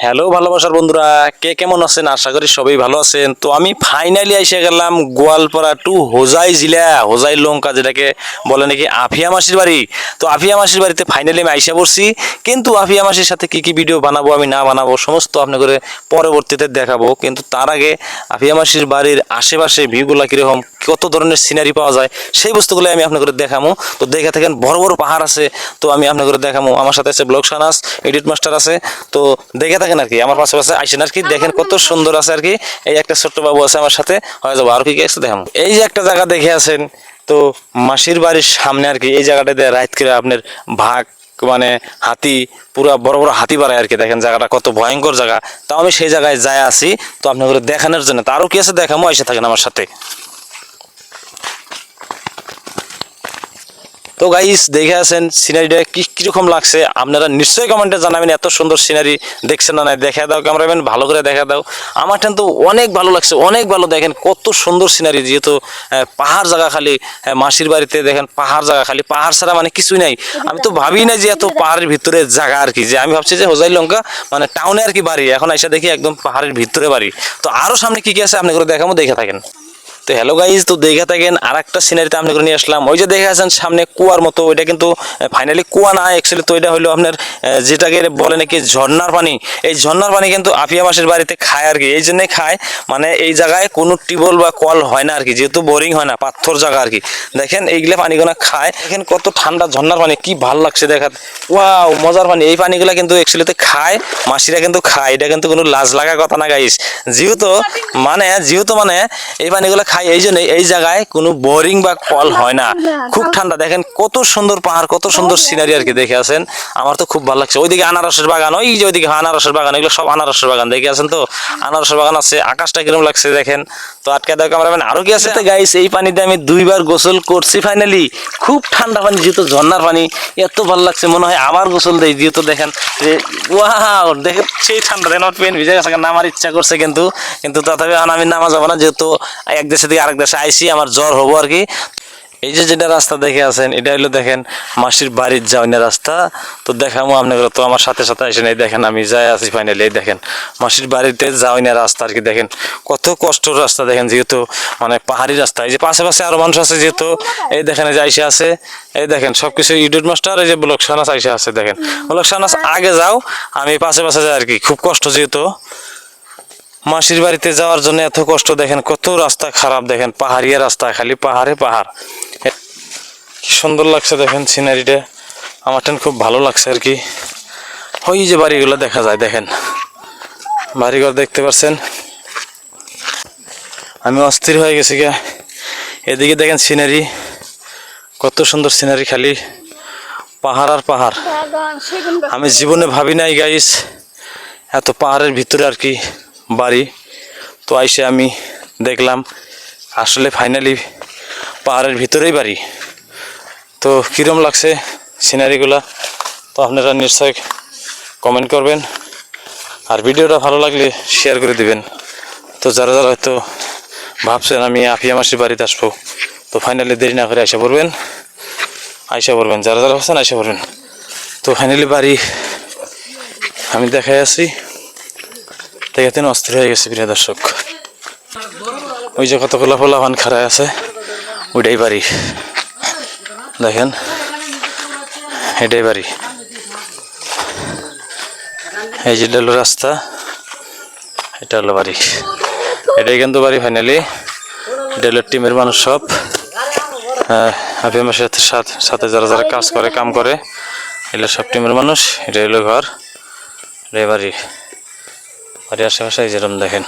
Hello ভালোবাসার বন্ধুরা, কে কেমন আছেন? আশা করি সবাই ভালো আছেন। তো আমি ফাইনালি এসে গেলাম গোয়ালপাড়া টু হোজাই জিলা, হোজাই লঙ্কা, যেটাকে বলে নাকি আফিয়া মাসির বাড়ি। তো আফিয়া মাসির বাড়িতে ফাইনালি আমি আইসা পড়ছি, কিন্তু আফিয়া মাসির সাথে কি কি ভিডিও বানাবো আমি না বানাবো সমস্ত আপনাদের পরবর্তীতে দেখাবো। কিন্তু তার আগে আফিয়া মাসির বাড়ির আশেপাশে ভিউগুলো কীরকম, কত ধরনের সিনারি পাওয়া যায় সেই বস্তুগুলো আমি আপনাদের দেখাবো। তো দেখে থাকেন, বড় বড় পাহাড় আছে, তো আমি আপনাদের দেখাবো। আমার সাথে আছে ব্লগ সানাস, এডিট মাস্টার আছে, তো দেখে থাকেন আর কি, আমার পাশে পাশে আইসেন আর কি, দেখেন কত সুন্দর আছে আর কি। এই একটা ছোট্ট বাবু আছে আমার সাথে, হয়ে যাবো আর কি আছে দেখাবো। এই যে একটা জায়গা দেখে আছেন, তো মাসির বাড়ির সামনে আর কি, এই জায়গাটাতে রাইত করে আপনার ভাগ মানে হাতি, পুরা বড় বড় হাতি বাড়ায় আর কি। দেখেন জায়গাটা কত ভয়ঙ্কর জায়গা, তাও আমি সেই জায়গায় যাই আছি তো আপনাদের দেখানোর জন্য। তো আরও কি আছে দেখাবো, এসে থাকেন আমার সাথে। তো গাইস দেখে আছেন সিনারিটা কিরকম লাগছে, আপনারা নিশ্চয়ই কমেন্টে জানাবেন। এত সুন্দর সিনারি দেখছেন না? নাই দেখা দাও ক্যামেরাম্যান, ভালো করে দেখা দাও। আমার তো অনেক ভালো লাগছে, অনেক ভালো। দেখেন কত সুন্দর সিনারি, যেহেতু পাহাড় জায়গা খালি, মাসির বাড়িতে দেখেন পাহাড় জায়গা খালি, পাহাড় ছাড়া মানে কিছুই নাই। আমি তো ভাবি না যে এত পাহাড়ের ভিতরে জায়গা আর কি, যে আমি ভাবছি যে হোজাই লঙ্কা মানে টাউনে আর কি বাড়ি, এখন এসে দেখি একদম পাহাড়ের ভিতরে বাড়ি। তো আরও সামনে কি কি আছে আপনাকে দেখাবো, দেখে থাকেন। তো হ্যালো গাইজ, তো দেখে থাকেন আর একটা সিনারিতে আপনি করে নিয়ে আসলাম। ওই যে দেখে আছেন সামনে কুয়ার মতো, ওইটা কিন্তু ফাইনালি কুয়া না অ্যাকচুয়ালি, তো এটা হলো আপনার যেটাকে বলে নাকি ঝর্ণার পানি। এই ঝর্ণার পানি কিন্তু আফিয়া মাসির বাড়িতে খায় আর কি, এই জন্যই খায়, মানে এই জায়গায় কোনো টিউবওয়েল বা কল হয় না আর কি, যেহেতু বোরিং হয় না, পাথর জায়গা আর কি। দেখেন এইগুলো পানিগুলো খায়, দেখেন কত ঠান্ডা ঝর্ণার পানি, কি ভাল লাগছে দেখাত। ওয়াও, মজার পানি। এই পানিগুলো কিন্তু অ্যাকচুয়ালিতে খায়, মাসিরা কিন্তু খায়, এটা কিন্তু কোনো লাজ লাগা কথা না গাইস। যেহেতু মানে এই পানিগুলো খাই, এই জন্য এই জায়গায় কোনো বোরিং বা কল হয় না, খুব ঠান্ডা। দেখেন কত সুন্দর পাহাড়, কত সুন্দর সিনারি আর কি, দেখে আছেন। আমার তো খুব ভালো লাগছে। ওইদিকে আনারসের বাগান, ওই যে ওইদিকে আনারসের বাগান, এগুলো সব আনারসের বাগান, দেখে আছেন তো আনারসের বাগান আছে। আকাশটা কিরকম লাগছে দেখেন। তো আটকে দাও ক্যামেরাম্যান, আরো কি আছে গাইস। এই পানিতে আমি 2বার গোসল করছি ফাইনালি, খুব ঠান্ডা পানি, যেহেতু ঝর্ণার পানি, এত ভালো লাগছে, মনে হয় আবার গোসল দেই। যেহেতু দেখেন যে ওয়াও, দেখেন সেই ঠান্ডা, দেখেন আমার পেন ভিজে গেছে, নামার ইচ্ছা করছে, কিন্তু তথাপি আমি নামা যাবো না, যেহেতু এক দেশে থেকে আরেক দেশে আইসি, আমার জ্বর হবো আর কি। এই যে যেটা রাস্তা দেখে আছেন, এটা হলো দেখেন মাসির বাড়ির যাওয়ার রাস্তা। তো দেখাবো আপনাকে, তো আমার সাথে সাথে আসেন। এই দেখেন আমি যাই আছি ফাইনালি, এই দেখেন মাসির বাড়িতে যাওয়ার রাস্তা আর কি। দেখেন কত কষ্টের রাস্তা, দেখেন যেহেতু মানে পাহাড়ি রাস্তা। এই যে পাশে পাশে আরো মানুষ আছে, যেহেতু এই দেখেন এই যে আইসে আছে, এই দেখেন সবকিছু ইউটিউব মাস্টার, এই যে ব্লগ সানাস আইসে আছে। দেখেন ব্লগ সানাস আগে যাও, আমি পাশে পাশে যাই আর কি। খুব কষ্ট, যেহেতু মাসির বাড়িতে যাওয়ার জন্য এত কষ্ট। দেখেন কত রাস্তা খারাপ, দেখেন পাহাড়িয়া রাস্তা, খালি পাহাড়ে পাহাড়। কি সুন্দর লাগছে দেখেন সিনারিটা, আমার খুব ভালো লাগছে আর কি। ওই যে বাড়িগুলো দেখা যায়, দেখেন বাড়িঘর দেখতে পাচ্ছেন। আমি অস্থির হয়ে গেছি গা। এদিকে দেখেন সিনারি, কত সুন্দর সিনারি, খালি পাহাড় আর পাহাড়। আমি জীবনে ভাবি নাই গাইস এত পাহাড়ের ভিতরে আর কি বাড়ি। তো আইসে আমি দেখলাম আসলে ফাইনালি পাহাড়ের ভিতরেই বাড়ি। তো কীরকম লাগছে সিনারিগুলা, তো আপনারা নিশ্চয় কমেন্ট করবেন, আর ভিডিওটা ভালো লাগলে শেয়ার করে দিবেন। তো যারা যারা হয়তো ভাবছেন আমি আফিয়া মাসির বাড়িতে আসবো, তো ফাইনালি দেরি না করে আইসা পড়বেন, যারা যারা ভাবছেন আইসা পড়বেন। তো ফাইনালি বাড়ি আমি দেখাই আছি, দেখাতে অস্থির হয়ে গেছে প্রিয় দর্শক। ওই যে কতগুলো পোলাপান খাড়ায় আছে, ওইটাই বাড়ি। দেখেন এটাই বাড়ি, এই যে হলো রাস্তা, এটা হলো বাড়ি, এটাই কিন্তু বাড়ি ফাইনালি। এটা হলো টিমের মানুষ সব, আফিয়া মাসির সাথে যারা যারা কাম করে এগুলো সব টিমের মানুষ। এটা হলো ঘর, এটাই বাড়ি। বাড়ির আশেপাশে যেরকম দেখেন।